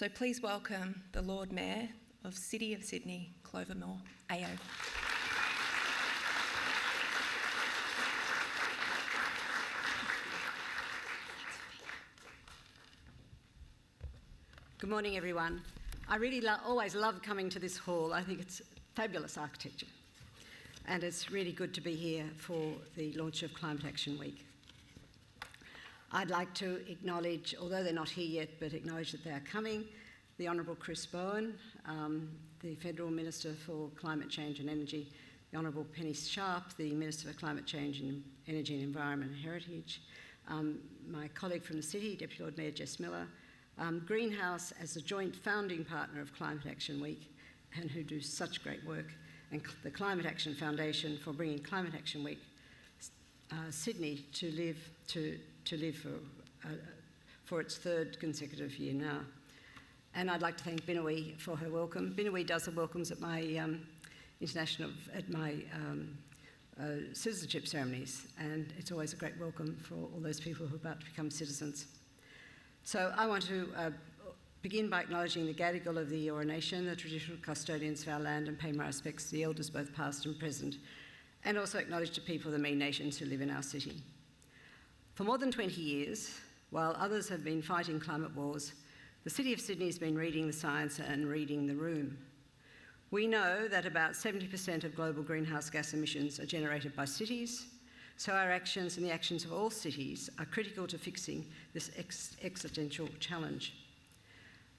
So please welcome the Lord Mayor of City of Sydney, Clover Moore AO. Good morning, everyone. I really always love coming to this hall. I think it's fabulous architecture. And it's really good to be here for the launch of Climate Action Week. I'd like to acknowledge, although they're not here yet, but acknowledge that they are coming, the Honourable Chris Bowen, the Federal Minister for Climate Change and Energy, the Honourable Penny Sharp, the Minister for Climate Change and Energy and Environment and Heritage, my colleague from the City, Deputy Lord Mayor Jess Miller, Greenhouse as a joint founding partner of Climate Action Week and who do such great work, and the Climate Action Foundation for bringing Climate Action Week Sydney to live for its third consecutive year now. And I'd like to thank Binawee for her welcome. Binawee does the welcomes at my citizenship ceremonies, and it's always a great welcome for all those people who are about to become citizens. So I want to begin by acknowledging the Gadigal of the Eora Nation, the traditional custodians of our land, and pay my respects to the elders both past and present, and also acknowledge the people of the Mee Nations who live in our city. For more than 20 years, while others have been fighting climate wars, the City of Sydney has been reading the science and reading the room. We know that about 70% of global greenhouse gas emissions are generated by cities, so our actions and the actions of all cities are critical to fixing this existential challenge.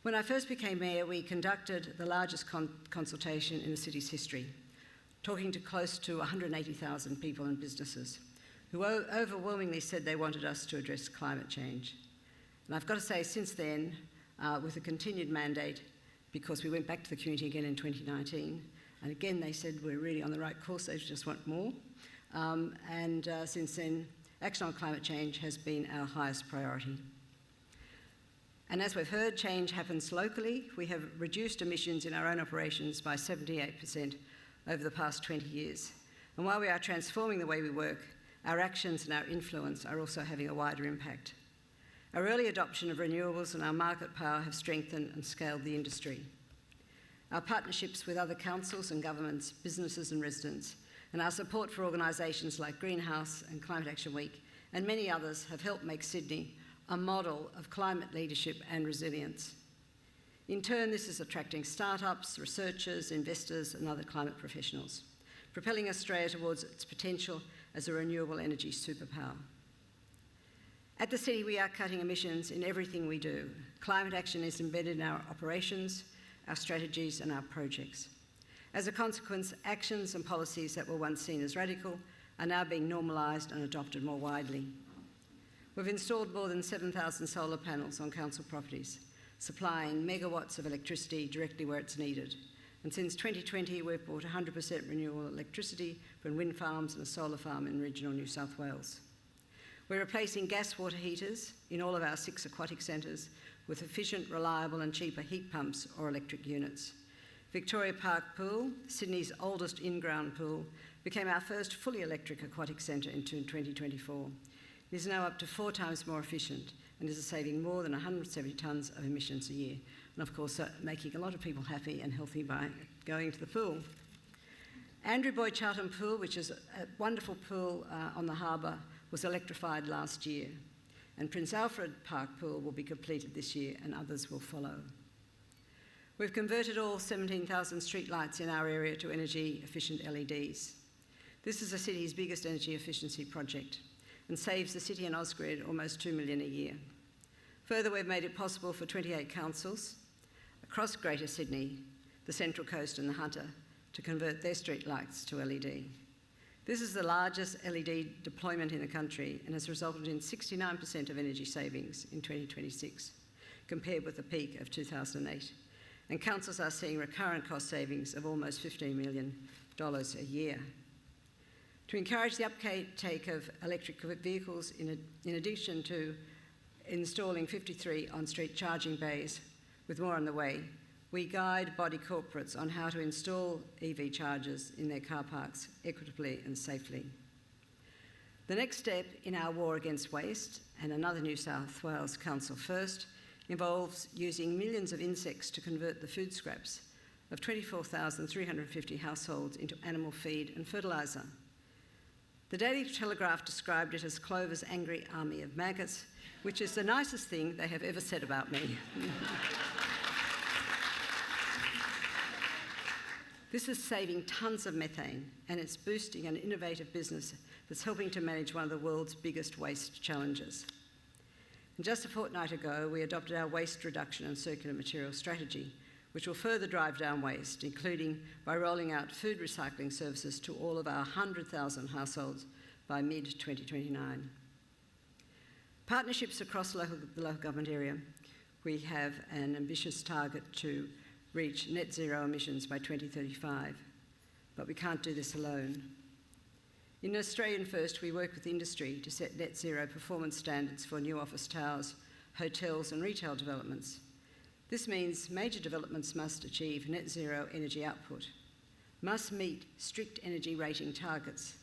When I first became mayor, we conducted the largest consultation in the city's history, talking to close to 180,000 people and businesses, who overwhelmingly said they wanted us to address climate change. And I've got to say, since then, with a continued mandate, because we went back to the community again in 2019, and again they said we're really on the right course, they just want more. Since then, action on climate change has been our highest priority. And as we've heard, change happens locally. We have reduced emissions in our own operations by 78% over the past 20 years. And while we are transforming the way we work, our actions and our influence are also having a wider impact. Our early adoption of renewables and our market power have strengthened and scaled the industry. Our partnerships with other councils and governments, businesses and residents, and our support for organisations like Greenhouse and Climate Action Week and many others have helped make Sydney a model of climate leadership and resilience. In turn, this is attracting startups, researchers, investors and other climate professionals, propelling Australia towards its potential as a renewable energy superpower. At the City, we are cutting emissions in everything we do. Climate action is embedded in our operations, our strategies and our projects. As a consequence, actions and policies that were once seen as radical are now being normalised and adopted more widely. We've installed more than 7,000 solar panels on council properties, supplying megawatts of electricity directly where it's needed. And since 2020, we've bought 100% renewable electricity from wind farms and a solar farm in regional New South Wales. We're replacing gas water heaters in all of our 6 aquatic centres with efficient, reliable and cheaper heat pumps or electric units. Victoria Park Pool, Sydney's oldest in-ground pool, became our first fully electric aquatic centre in 2024. It is now up to 4 times more efficient and is saving more than 170 tonnes of emissions a year. And of course, making a lot of people happy and healthy by going to the pool. Andrew Boyd Charlton Pool, which is a wonderful pool on the harbour, was electrified last year. And Prince Alfred Park Pool will be completed this year and others will follow. We've converted all 17,000 streetlights in our area to energy-efficient LEDs. This is the city's biggest energy efficiency project and saves the city and Ausgrid almost $2 million a year. Further, we've made it possible for 28 councils across Greater Sydney, the Central Coast and the Hunter to convert their streetlights to LED. This is the largest LED deployment in the country and has resulted in 69% of energy savings in 2026, compared with the peak of 2008. And councils are seeing recurrent cost savings of almost $15 million a year. To encourage the uptake of electric vehicles, in addition to installing 53 on-street charging bays, with more on the way, we guide body corporates on how to install EV chargers in their car parks equitably and safely. The next step in our war against waste, and another New South Wales Council first, involves using millions of insects to convert the food scraps of 24,350 households into animal feed and fertiliser. The Daily Telegraph described it as Clover's angry army of maggots, which is the nicest thing they have ever said about me. This is saving tonnes of methane, and it's boosting an innovative business that's helping to manage one of the world's biggest waste challenges. And just a fortnight ago, we adopted our waste reduction and circular materials strategy, which will further drive down waste, including by rolling out food recycling services to all of our 100,000 households by mid-2029. Partnerships across the local government area. We have an ambitious target to reach net zero emissions by 2035, but we can't do this alone. In Australian First, we work with industry to set net zero performance standards for new office towers, hotels and retail developments. This means major developments must achieve net zero energy output, must meet strict energy rating targets,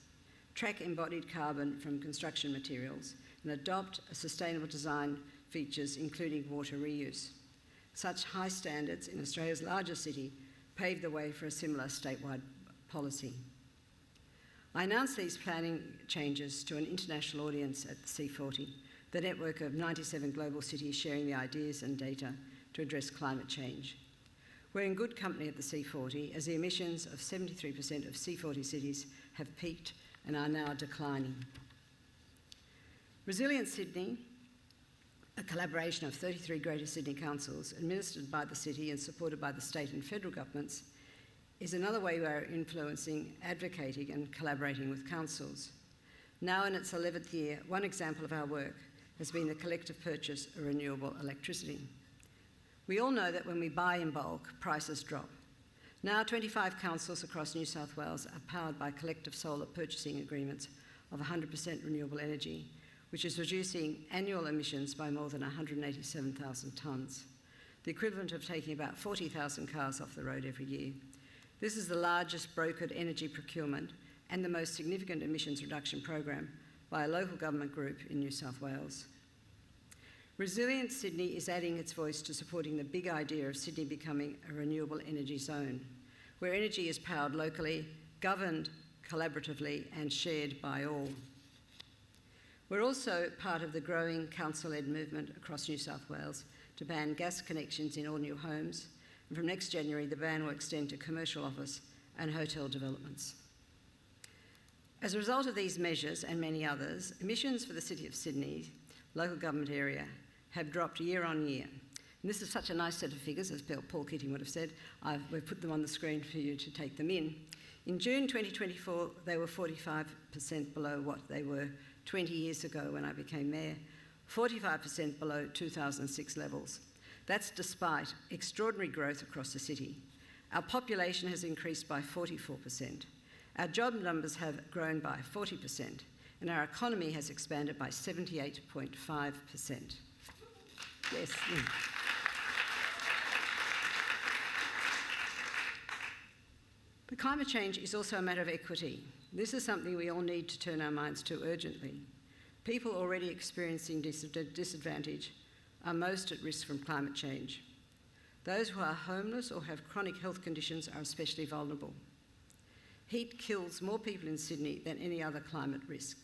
track embodied carbon from construction materials, and adopt sustainable design features, including water reuse. Such high standards in Australia's largest city paved the way for a similar statewide policy. I announced these planning changes to an international audience at the C40, the network of 97 global cities sharing the ideas and data to address climate change. We're in good company at the C40 as the emissions of 73% of C40 cities have peaked and are now declining. Resilient Sydney, a collaboration of 33 Greater Sydney councils administered by the city and supported by the state and federal governments, is another way we are influencing, advocating and collaborating with councils. Now in its 11th year, one example of our work has been the collective purchase of renewable electricity. We all know that when we buy in bulk, prices drop. Now 25 councils across New South Wales are powered by collective solar purchasing agreements of 100% renewable energy, which is reducing annual emissions by more than 187,000 tonnes, the equivalent of taking about 40,000 cars off the road every year. This is the largest brokered energy procurement and the most significant emissions reduction program by a local government group in New South Wales. Resilient Sydney is adding its voice to supporting the big idea of Sydney becoming a renewable energy zone, where energy is powered locally, governed collaboratively and shared by all. We're also part of the growing council-led movement across New South Wales to ban gas connections in all new homes, and from next January the ban will extend to commercial office and hotel developments. As a result of these measures and many others, emissions for the City of Sydney local government area have dropped year on year. And this is such a nice set of figures, as Paul Keating would have said. We've put them on the screen for you to take them in. In June 2024, they were 45% below what they were 20 years ago when I became mayor, 45% below 2006 levels. That's despite extraordinary growth across the city. Our population has increased by 44%. Our job numbers have grown by 40%, and our economy has expanded by 78.5%. Yes. But climate change is also a matter of equity. This is something we all need to turn our minds to urgently. People already experiencing disadvantage are most at risk from climate change. Those who are homeless or have chronic health conditions are especially vulnerable. Heat kills more people in Sydney than any other climate risk,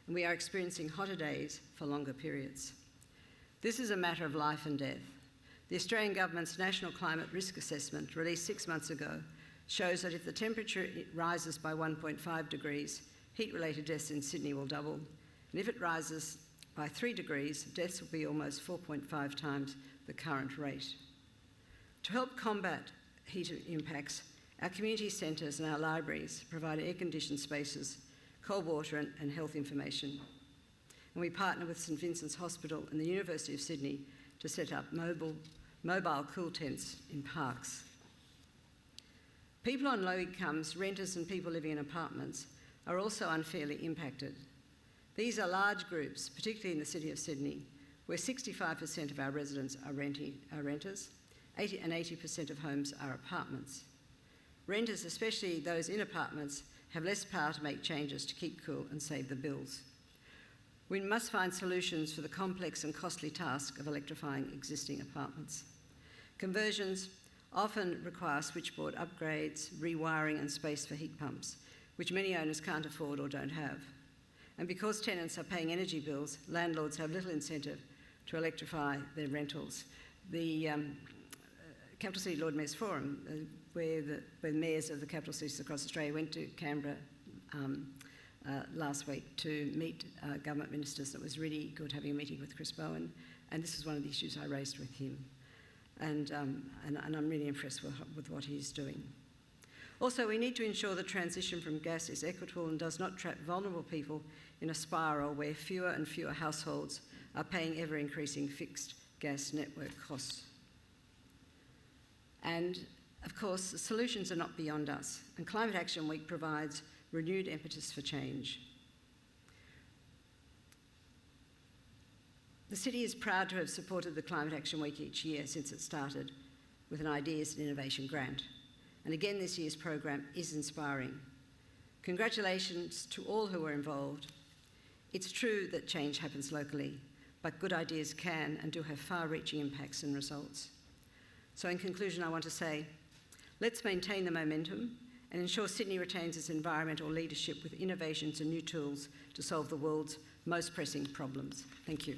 and we are experiencing hotter days for longer periods. This is a matter of life and death. The Australian Government's National Climate Risk Assessment, released 6 months ago, shows that if the temperature rises by 1.5 degrees, heat-related deaths in Sydney will double, and if it rises by 3 degrees, deaths will be almost 4.5 times the current rate. To help combat heat impacts, our community centres and our libraries provide air-conditioned spaces, cold water and health information. And we partner with St Vincent's Hospital and the University of Sydney to set up mobile cool tents in parks. People on low incomes, renters and people living in apartments are also unfairly impacted. These are large groups, particularly in the City of Sydney, where 65% of our residents are renters, and 80% of homes are apartments. Renters, especially those in apartments, have less power to make changes to keep cool and save the bills. We must find solutions for the complex and costly task of electrifying existing apartments. Conversions often require switchboard upgrades, rewiring and space for heat pumps, which many owners can't afford or don't have. And because tenants are paying energy bills, landlords have little incentive to electrify their rentals. The Capital City Lord Mayor's Forum, where the mayors of the capital cities across Australia went to Canberra last week to meet government ministers. It was really good having a meeting with Chris Bowen, and this is one of the issues I raised with him. And I'm really impressed with what he's doing. Also, we need to ensure the transition from gas is equitable and does not trap vulnerable people in a spiral where fewer and fewer households are paying ever-increasing fixed gas network costs. And, of course, the solutions are not beyond us, and Climate Action Week provides renewed impetus for change. The city is proud to have supported the Climate Action Week each year since it started with an Ideas and Innovation grant. And again, this year's program is inspiring. Congratulations to all who were involved. It's true that change happens locally, but good ideas can and do have far-reaching impacts and results. So in conclusion, I want to say, let's maintain the momentum and ensure Sydney retains its environmental leadership with innovations and new tools to solve the world's most pressing problems. Thank you.